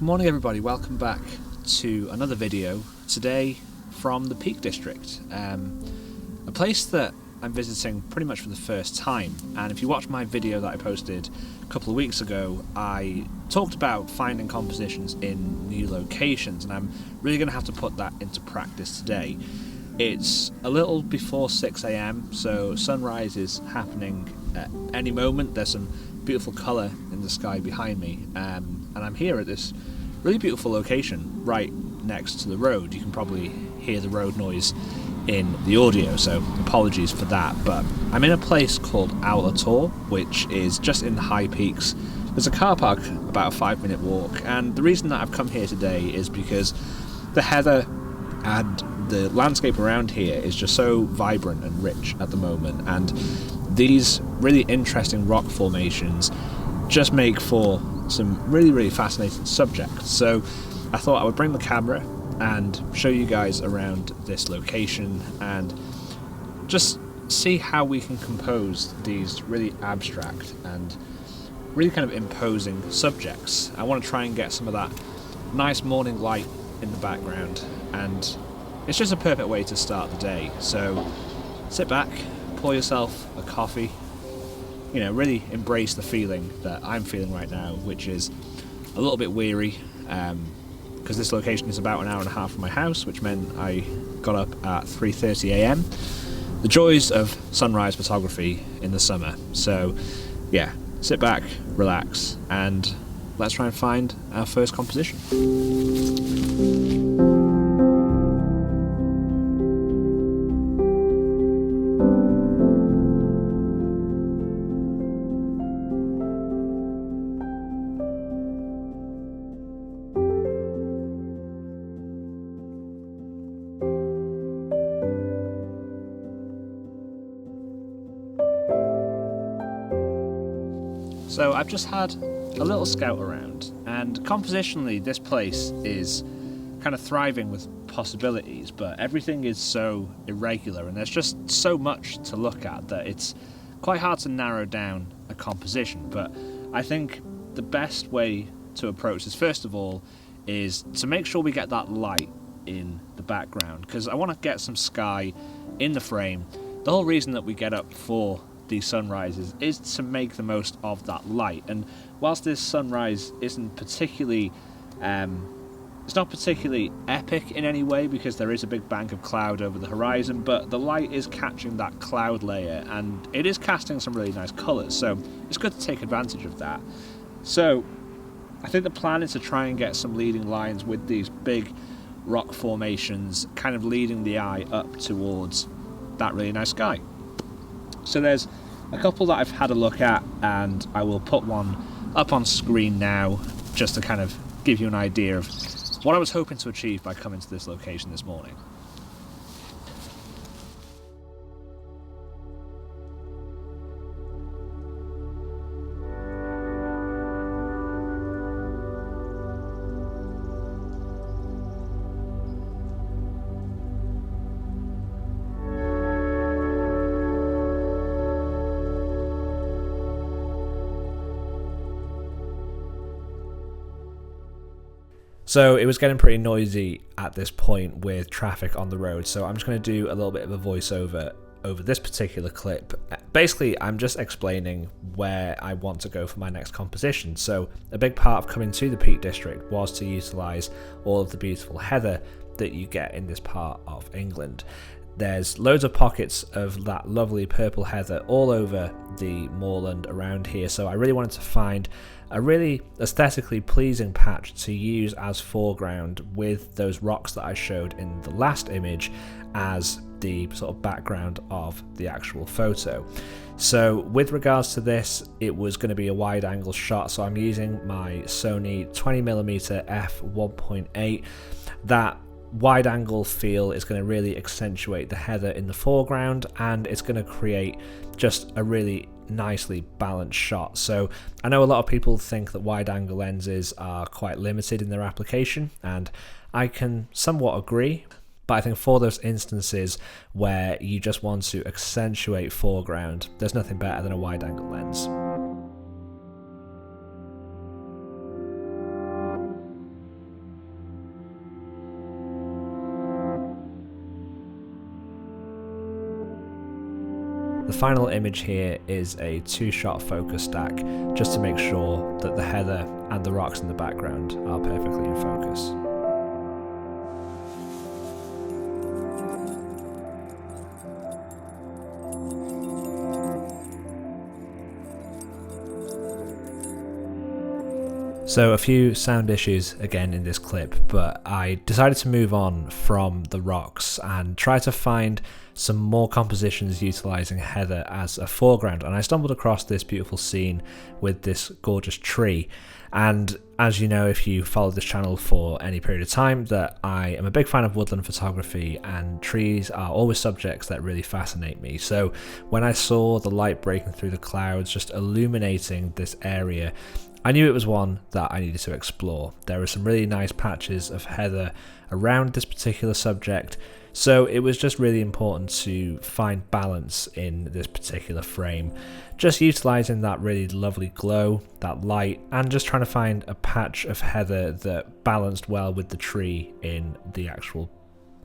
Good morning everybody, welcome back to another video, today from the Peak District, a place that I'm visiting pretty much for the first time. And if you watch my video that I posted a couple of weeks ago, I talked about finding compositions in new locations, and I'm really going to have to put that into practice today. It's a little before 6 AM, so sunrise is happening at any moment. There's some beautiful colour in the sky behind me, and I'm here at this really beautiful location right next to the road. You can probably hear the road noise in the audio, so apologies for that, but I'm in a place called Owler Tor, which is just in the high peaks. There's a car park about a 5-minute walk, and the reason that I've come here today is because the heather and the landscape around here is just so vibrant and rich at the moment, and these really interesting rock formations just make for some really fascinating subjects. So I thought I would bring the camera and show you guys around this location and just see how we can compose these really abstract and really kind of imposing subjects. I want to try and get some of that nice morning light in the background, and it's just a perfect way to start the day. So sit back, pour yourself a coffee, really embrace the feeling that I'm feeling right now, which is a little bit weary, because this location is about an hour and a half from my house, which meant I got up at 3:30 AM. The joys of sunrise photography in the summer. So yeah, sit back, relax, and let's try and find our first composition. So I've just had a little scout around, and compositionally this place is kind of thriving with possibilities, but everything is so irregular and there's just so much to look at that it's quite hard to narrow down a composition. But I think the best way to approach this, first of all, is to make sure we get that light in the background, because I want to get some sky in the frame. The whole reason that we get up for these sunrises is to make the most of that light, and whilst this sunrise isn't particularly it's not particularly epic in any way, because there is a big bank of cloud over the horizon, but the light is catching that cloud layer and it is casting some really nice colours, so it's good to take advantage of that. So I think the plan is to try and get some leading lines with these big rock formations kind of leading the eye up towards that really nice sky. So there's a couple that I've had a look at, and I will put one up on screen now just to kind of give you an idea of what I was hoping to achieve by coming to this location this morning. So it was getting pretty noisy at this point with traffic on the road, so I'm just going to do a little bit of a voiceover over this particular clip. Basically, I'm just explaining where I want to go for my next composition. So a big part of coming to the Peak District was to utilise all of the beautiful heather that you get in this part of England. There's loads of pockets of that lovely purple heather all over the moorland around here, so I really wanted to find a really aesthetically pleasing patch to use as foreground, with those rocks that I showed in the last image as the sort of background of the actual photo. So with regards to this, it was going to be a wide angle shot, so I'm using my Sony 20mm f1.8. That wide angle feel is going to really accentuate the heather in the foreground, and it's going to create just a really nicely balanced shot. So I know a lot of people think that wide angle lenses are quite limited in their application, and I can somewhat agree, but I think for those instances where you just want to accentuate foreground, there's nothing better than a wide angle lens. the final image here is a 2-shot focus stack, just to make sure that the heather and the rocks in the background are perfectly in focus. So a few sound issues again in this clip, but I decided to move on from the rocks and try to find some more compositions utilising heather as a foreground, and I stumbled across this beautiful scene with this gorgeous tree. And as you know, if you followed this channel for any period of time, that I am a big fan of woodland photography, and trees are always subjects that really fascinate me. So when I saw the light breaking through the clouds, just illuminating this area, I knew it was one that I needed to explore. There are some really nice patches of heather around this particular subject, so it was just really important to find balance in this particular frame. Just utilising that really lovely glow, that light, and just trying to find a patch of heather that balanced well with the tree in the actual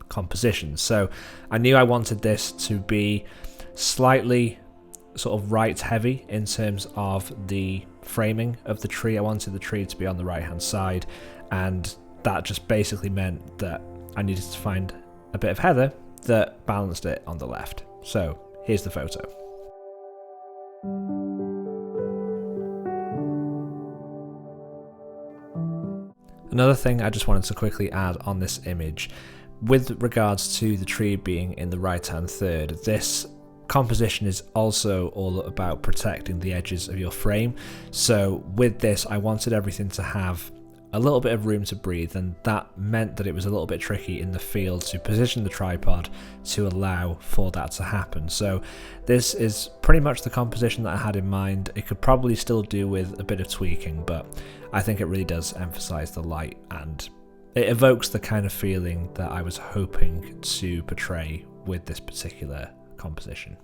composition. So I knew I wanted this to be slightly sort of right heavy in terms of the framing of the tree. I wanted the tree to be on the right hand side, and that just basically meant that I needed to find a bit of heather that balanced it on the left. So here's the photo. Another thing I just wanted to quickly add on this image, with regards to the tree being in the right hand third, this composition is also all about protecting the edges of your frame. So with this, I wanted everything to have a little bit of room to breathe, and that meant that it was a little bit tricky in the field to position the tripod to allow for that to happen. So this is pretty much the composition that I had in mind. It could probably still do with a bit of tweaking, but I think it really does emphasize the light, and it evokes the kind of feeling that I was hoping to portray with this particular composition.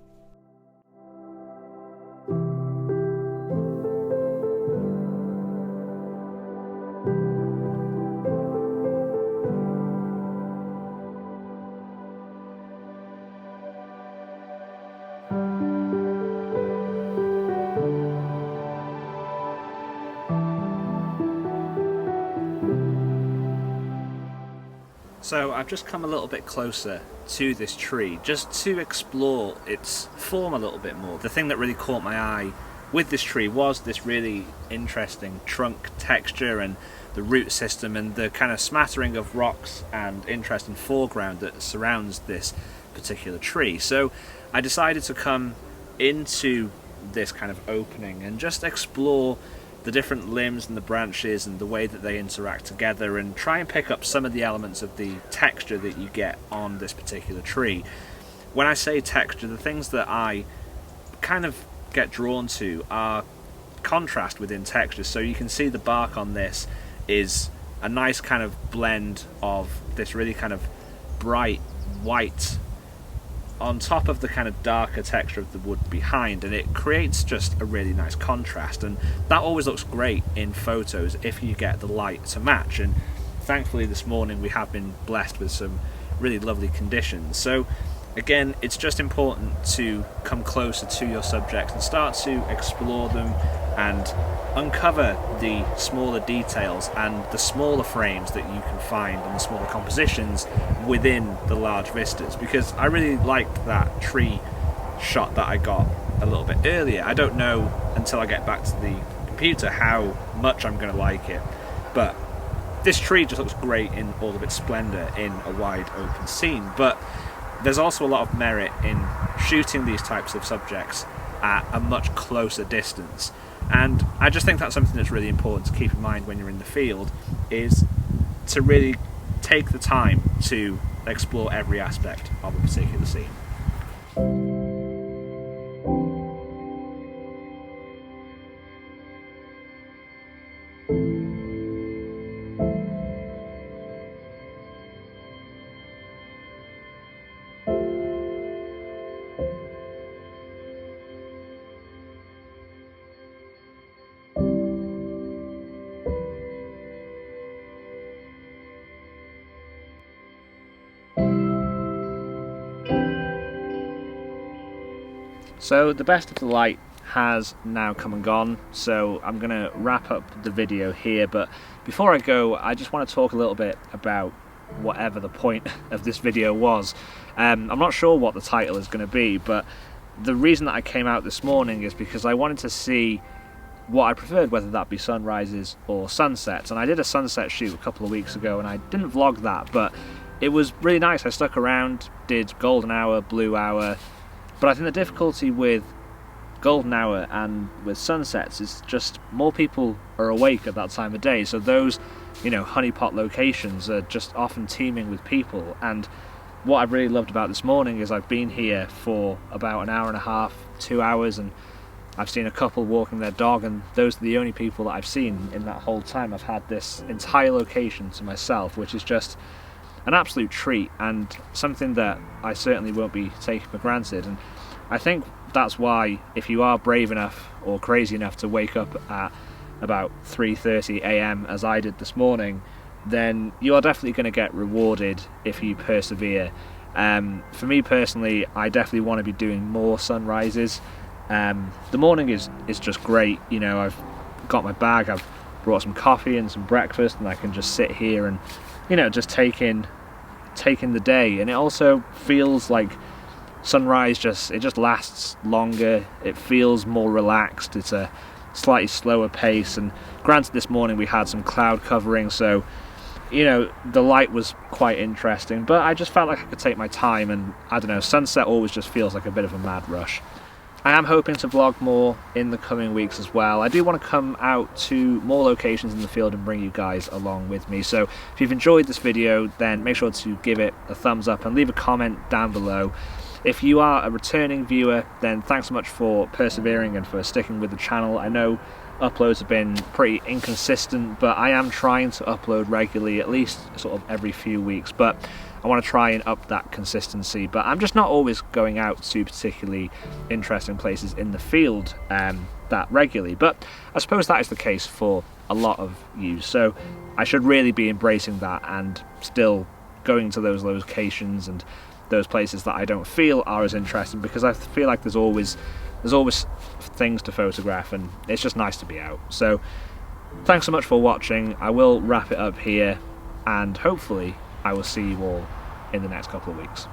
So I've just come a little bit closer to this tree just to explore its form a little bit more. The thing that really caught my eye with this tree was this really interesting trunk texture and the root system and the kind of smattering of rocks and interesting foreground that surrounds this particular tree. So I decided to come into this kind of opening and just explore the different limbs and the branches and the way that they interact together, and try and pick up some of the elements of the texture that you get on this particular tree. When I say texture, the things that I kind of get drawn to are contrast within textures. So you can see the bark on this is a nice kind of blend of this really kind of bright white on top of the kind of darker texture of the wood behind, and it creates just a really nice contrast, and that always looks great in photos if you get the light to match. And thankfully this morning we have been blessed with some really lovely conditions. So again, it's just important to come closer to your subjects and start to explore them and uncover the smaller details and the smaller frames that you can find and the smaller compositions within the large vistas, because I really liked that tree shot that I got a little bit earlier. I don't know until I get back to the computer how much I'm going to like it, but this tree just looks great in all of its splendor in a wide open scene. But there's also a lot of merit in shooting these types of subjects at a much closer distance, and I just think that's something that's really important to keep in mind when you're in the field, is to really take the time to explore every aspect of a particular scene. So the best of the light has now come and gone, so I'm going to wrap up the video here, but before I go, I just want to talk a little bit about whatever the point of this video was. I'm not sure what the title is going to be, but the reason that I came out this morning is because I wanted to see what I preferred, whether that be sunrises or sunsets. And I did a sunset shoot a couple of weeks ago and I didn't vlog that, but it was really nice. I stuck around, did golden hour, blue hour, but I think the difficulty with golden hour and with sunsets is just more people are awake at that time of day, so those, you know, honeypot locations are just often teeming with people. And what I've really loved about this morning is I've been here for about an hour and a half, 2 hours, and I've seen a couple walking their dog, and those are the only people that I've seen in that whole time. I've had this entire location to myself, which is just an absolute treat and something that I certainly won't be taking for granted. And I think that's why, if you are brave enough or crazy enough to wake up at about 3:30 AM as I did this morning, then you are definitely going to get rewarded if you persevere. For me personally, I definitely want to be doing more sunrises. The morning is just great. You know, I've got my bag, I've brought some coffee and some breakfast, and I can just sit here and, you know, just take in the day. And it also feels like sunrise just lasts longer. It feels more relaxed. It's a slightly slower pace, and granted this morning we had some cloud covering, so, you know, the light was quite interesting, but I just felt like I could take my time. And I don't know, sunset always just feels like a bit of a mad rush. I am hoping to vlog more in the coming weeks as well. I do want to come out to more locations in the field and bring you guys along with me. So if you've enjoyed this video, then make sure to give it a thumbs up and leave a comment down below. If you are a returning viewer, then thanks so much for persevering and for sticking with the channel. I know uploads have been pretty inconsistent, but I am trying to upload regularly, at least sort of every few weeks. But I want to try and up that consistency, but I'm just not always going out to particularly interesting places in the field that regularly. But I suppose that is the case for a lot of you, so I should really be embracing that and still going to those locations and those places that I don't feel are as interesting, because I feel like there's always things to photograph, and it's just nice to be out. So thanks so much for watching. I will wrap it up here, and hopefully I will see you all in the next couple of weeks.